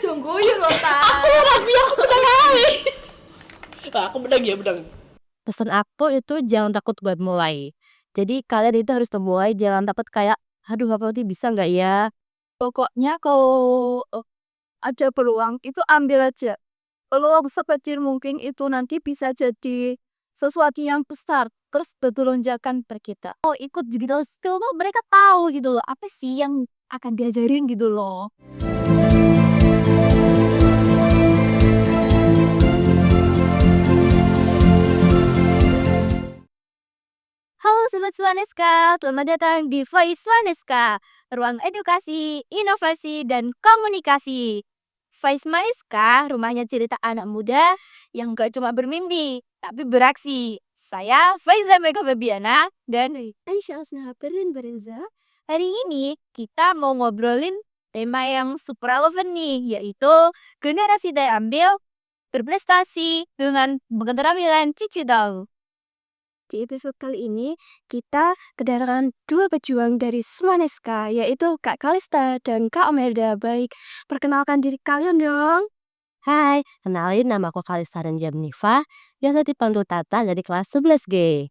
Jonggoyo loh ta. Aku menang ae. Aku menang ya, menang. Pesan aku itu jangan takut buat mulai. Jadi kalian itu harus mulai, jangan takut kayak aduh apa nanti bisa nggak ya. Pokoknya kalau ada peluang itu ambil aja. Peluang sekecil mungkin itu nanti bisa jadi sesuatu yang besar. Terus bertolonjakan per kita. Oh ikut digital skill tuh mereka tahu gitu loh. Apa sih yang akan diajarin gitu loh. Halo Sobat Swaneska, selamat datang di Voice Swaneska, ruang edukasi, inovasi, dan komunikasi. Voice Swaneska, rumahnya cerita anak muda yang gak cuma bermimpi, tapi beraksi. Saya Faiza Mega Babiana dan Aisyah Asnaha Berenza. Hari ini kita mau ngobrolin tema yang super relevan nih, yaitu generasi terambil berprestasi dengan keterampilan digital. Di episode kali ini, kita kedatangan dua pejuang dari Swaneska, yaitu Kak Kalista dan Kak Omerda. Baik, perkenalkan diri kalian dong. Hai, kenalin nama aku Kalista dan Jamnifa, biasa dipanggil Tata dari kelas 11G.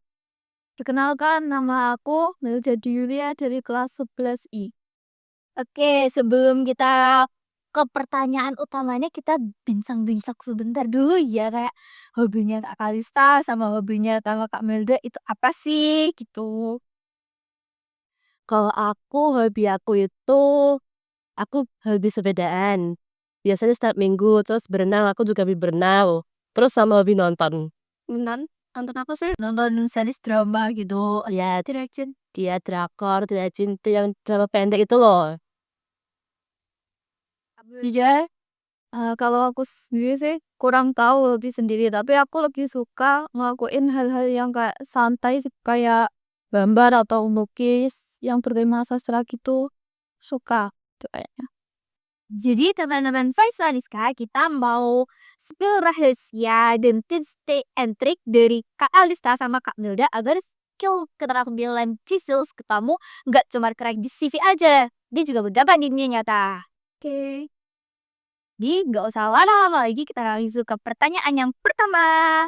Perkenalkan, nama aku Melja Yulia dari kelas 11I. Oke, sebelum kita ke pertanyaan utamanya, kita bincang-bincang sebentar dulu ya, kayak hobinya Kak Kalista sama hobinya Kak Melda itu apa sih gitu. Kalau hobi aku itu, aku hobi sepedaan. Biasanya setiap minggu, terus berenang, aku juga hobi berenang. Terus sama hobi nonton. Nonton apa sih? Nonton series drama gitu. Ya, Tidak dia drakor, tidak cinta yang drama pendek itu loh. Iya, kalau aku sendiri sih kurang tahu lebih sendiri, tapi aku lebih suka ngelakuin hal-hal yang kayak santai sih, kayak gambar atau melukis yang bertema sastra gitu. Suka tuh kayaknya. Jadi teman-teman Faisaliska, kita mau spill rahasia dan tips and trick dari Kak Alista sama Kak Milda agar skill keterampilan digital kamu nggak cuma keren di CV aja, dia juga berdampak di dunia nyata. Oke. Jadi nggak usah lama-lama lagi, kita langsung ke pertanyaan yang pertama.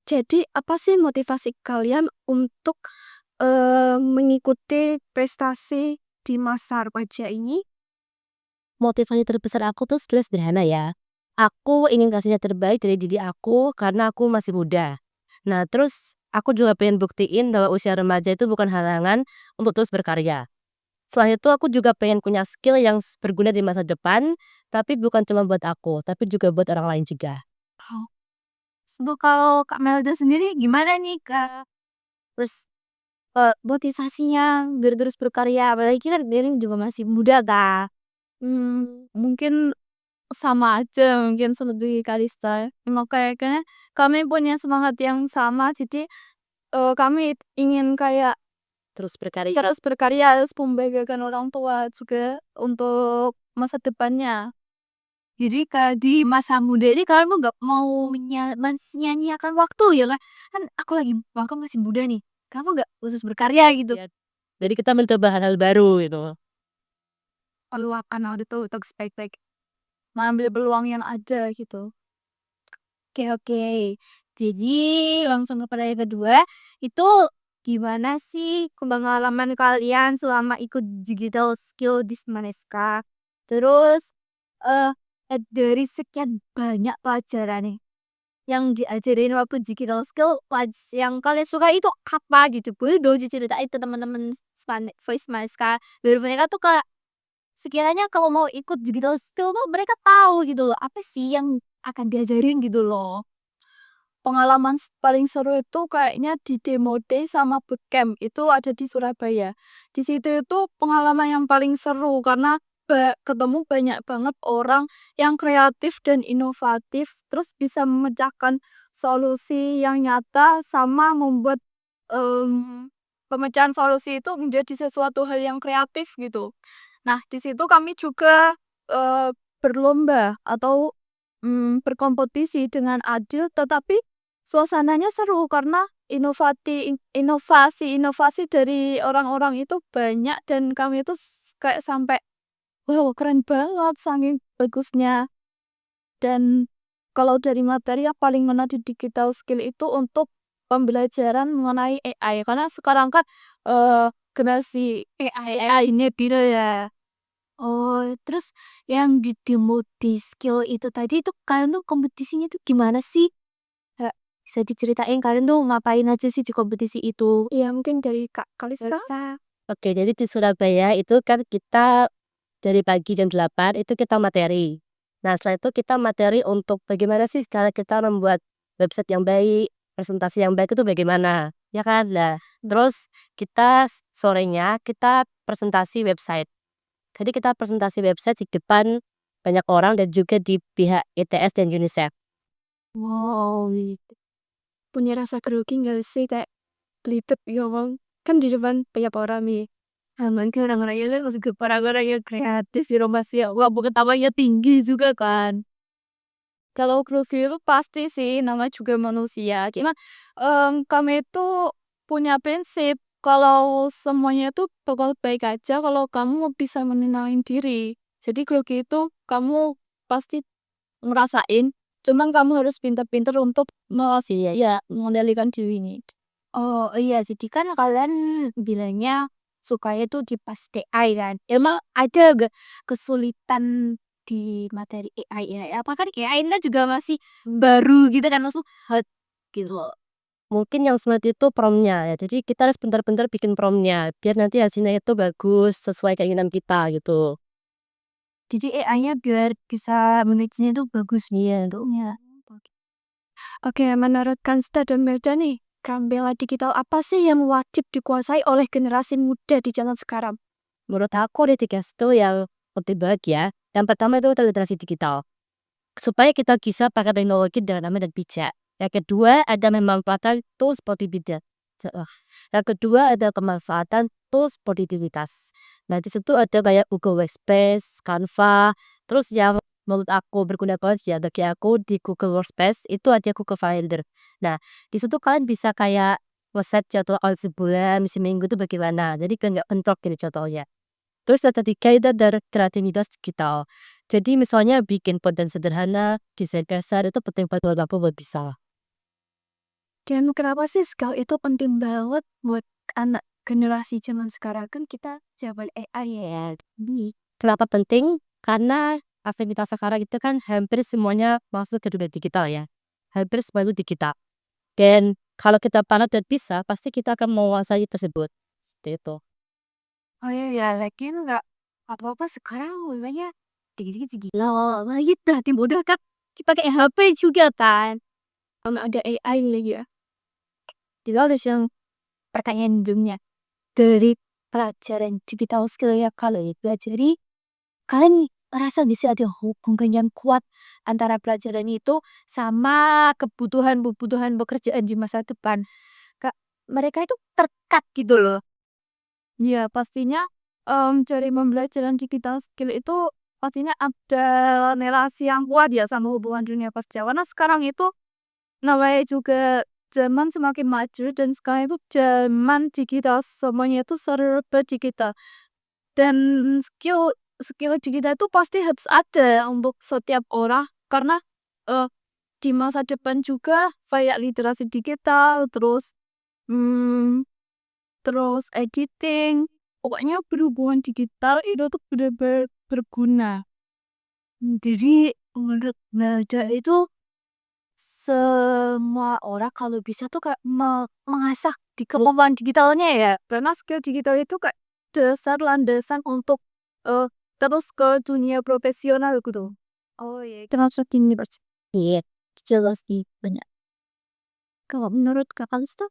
Jadi apa sih motivasi kalian untuk mengikuti prestasi di masa remaja ini? Motivasi terbesar aku tuh sebenarnya sederhana ya. Aku ingin kasih yang terbaik dari diri aku karena aku masih muda. Nah terus aku juga pengen buktiin bahwa usia remaja itu bukan halangan untuk terus berkarya. Selain itu aku juga pengen punya skill yang berguna di masa depan, tapi bukan cuma buat aku, tapi juga buat orang lain juga. Oh. Kalau Kak Melda sendiri gimana nih Kak? Terus motivasinya biar terus berkarya, apalagi kita ini juga masih muda Kak. Mungkin sama aja mungkin seperti Kalista. Emang kayaknya kami punya semangat yang sama, jadi kami ingin kayak Terus berkarya. terus berkarya, terus membanggakan orang tua juga untuk masa depannya. Jadi di masa muda ini kalian nggak mau menyanyiakan waktu ya kan? Kan aku masih muda nih. Kamu nggak khusus berkarya gitu. Ya, jadi kita mencoba hal-hal baru gitu. Peluang itu untuk spek mengambil peluang yang ada gitu. Oke. Jadi langsung ke pertanyaan kedua, itu gimana sih pengalaman kalian selama ikut digital skill di Smaneska? Terus dari sekian banyak pelajaran nih yang diajarin waktu digital skill, yang kalian suka itu apa gitu? Boleh dong diceritain ke teman-teman Voice Smaneska. Biar mereka tuh kayak sekiranya kalau mau ikut digital skill tuh mereka tahu gitu loh, apa sih yang akan diajarin gitu loh. Pengalaman paling seru itu kayaknya di Demo Day sama bootcamp itu ada di Surabaya. Di situ itu pengalaman yang paling seru karena ketemu banyak banget orang yang kreatif dan inovatif, terus bisa memecahkan solusi yang nyata sama membuat pemecahan solusi itu menjadi sesuatu hal yang kreatif gitu. Nah, di situ kami juga berlomba atau berkompetisi dengan adil, tetapi suasananya seru karena inovasi dari orang-orang itu banyak dan kami itu kayak sampai wow keren banget saking bagusnya. Dan kalau dari materi yang paling ngena di digital skill itu untuk pembelajaran mengenai AI. Karena sekarang kan, generasi AI ini gitu ya. Oh, terus yang di demo di skill itu tadi itu kalian tuh kompetisinya tuh gimana sih? Kayak bisa diceritain kalian tuh ngapain aja sih di kompetisi itu? Iya, mungkin dari Kak Kalista. Oke, jadi di Surabaya itu kan kita dari pagi jam 8 itu kita materi. Nah, setelah itu kita materi untuk bagaimana sih cara kita membuat website yang baik, presentasi yang baik itu bagaimana, ya kan? Nah, terus kita sorenya kita presentasi website. Jadi kita presentasi website di depan banyak orang dan juga di pihak ITS dan UNICEF. Wow, punya rasa grogi nggak sih kayak belibet ngomong kan di depan banyak orang nih. Aman kan orang-orangnya kan masih orang-orang yang kreatif, inovasi, wah pengetahuannya tinggi juga kan. Kalau grogi itu pasti sih, namanya juga manusia. Cuman, kami itu punya prinsip kalau semuanya itu bakal baik aja kalau kamu bisa menenangin diri. Jadi grogi itu kamu pasti ngerasain, cuman kamu harus pintar-pintar untuk mengendalikan diri ini. Oh iya, jadi kan kalian bilangnya sukanya tuh di pas AI kan. Emang ada gak kesulitan di materi AI ya? Apa kan AI ini juga masih baru gitu kan, langsung hot gitu loh. Mungkin yang sulit itu prompt-nya ya. Jadi kita harus pintar-pintar bikin prompt-nya biar nanti hasilnya itu bagus sesuai keinginan kita gitu. Jadi AI-nya biar bisa manage-nya itu bagus Iya. bentuknya. Oke, menurut Kansta dan Melda nih, Gambela digital apa sih yang wajib dikuasai oleh generasi muda di zaman sekarang? Menurut aku ada 3 skill yang penting banget ya. Yang pertama itu literasi digital. Supaya kita bisa pakai teknologi dengan aman dan bijak. Yang kedua ada memanfaatkan tools produktivitas. Yang kedua ada pemanfaatan tools produktivitas. Nah di situ ada kayak Google Workspace, Canva. Terus yang menurut aku berguna banget ya bagi aku di Google Workspace itu ada Google Calendar. Nah di situ kalian bisa kayak ngeset jadwal sebulan, seminggu itu bagaimana. Jadi kan nggak bentrok gitu contohnya. Terus yang ketiga itu ada kreativitas digital. Jadi misalnya bikin konten sederhana, desain dasar itu penting banget buat aku buat bisa. Dan kenapa sih skill itu penting banget buat anak generasi zaman sekarang? Kan kita zaman AI ya. Kenapa penting? Karena aktivitas sekarang itu kan hampir semuanya masuk ke dunia digital ya. Hampir semua itu digital. Dan kalau kita pandai dan bisa, pasti kita akan menguasai tersebut. Seperti itu. Oh iya ya, lagi nggak apa-apa sekarang namanya dikit-dikit gila. Nah gitu, timbul kan kita pakai HP juga kan. Kalau ada AI lagi ya. Jadi harus yang pertanyaan dunia dari pelajaran digital skill yang kalian pelajari, kalian ngerasa nggak sih ada hubungan yang kuat antara pelajaran itu sama kebutuhan-kebutuhan pekerjaan di masa depan? Kak, mereka itu terkat gitu loh. Ya pastinya dari pembelajaran digital skill itu pastinya ada relasi yang kuat ya sama hubungan dunia kerja. Karena sekarang itu namanya juga zaman semakin maju dan sekarang itu zaman digital, semuanya itu serba digital. Dan skill skill digital itu pasti harus ada untuk setiap orang karena eh, di masa depan juga kayak literasi digital, hmm, terus editing, pokoknya berhubungan digital itu tuh benar-benar berguna. Jadi menurut Melda itu semua orang kalau bisa tuh kayak mengasah di kemampuan digitalnya ya. Karena skill digital itu kayak dasar landasan untuk eh, terus ke dunia profesional gitu. Oh iya, termasuk di universitas. Iya. Jelas sih banyak. Kalau menurut kakak itu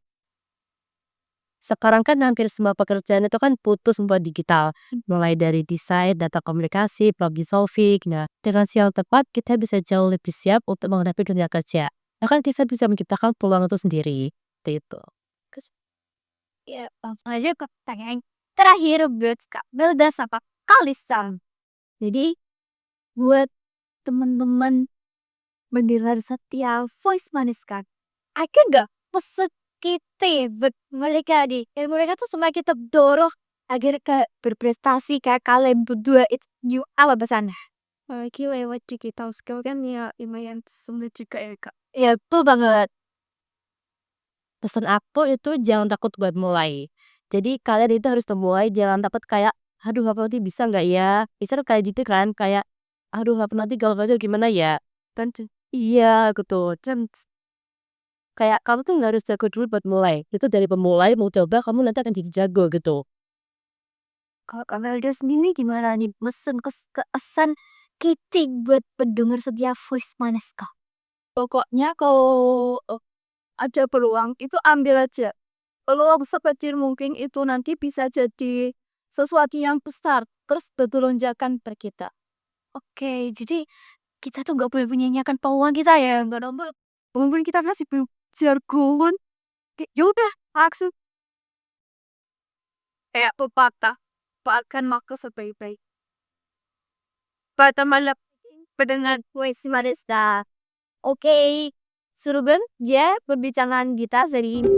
Sekarang kan hampir semua pekerjaan itu kan butuh semua digital. Mulai dari desain, data komunikasi, problem solving. Nah, dengan skill tepat, kita bisa jauh lebih siap untuk menghadapi dunia kerja. Bahkan kita bisa menciptakan peluang itu sendiri. Seperti itu. ya langsung aja ke pertanyaan terakhir buat Kak Belda sama Kalisan. Jadi buat teman-teman mendengar setiap voice manis kan, ada nggak pesan kita buat mereka nih? Mereka tuh semakin terdorong agar kayak berprestasi kayak kalian berdua itu apa pesannya? Apalagi lewat digital skill kan ya lumayan sulit juga ya kak. Ya betul banget. Pesan aku itu jangan takut buat mulai. Jadi kalian itu harus memulai, jangan takut kayak, aduh apa nanti bisa nggak ya? Misal kayak gitu kan, kayak, aduh apa nanti kalau gagal gimana ya? Kan, iya gitu. Kayak kamu tuh nggak harus jago dulu buat mulai. Itu dari pemulai mau coba kamu nanti akan jadi jago gitu. Kalau Kamelda sendiri gimana nih mesen kesan kece buat pendengar setiap voice manis kak? Pokoknya kalau ada peluang itu ambil aja. Peluang sekecil mungkin itu nanti bisa jadi sesuatu yang besar. Terus bertolonjakan per kita. Oke, jadi kita tuh gak boleh menyanyiakan peluang kita ya. Gak ada walaupun kita masih belum jargon. Yaudah, langsung. Kayak pepatah. Paatkan maka sebaik-baik. Pada malam pendengar voice manis dah. Oke, seru banget ya perbincangan kita hari ini.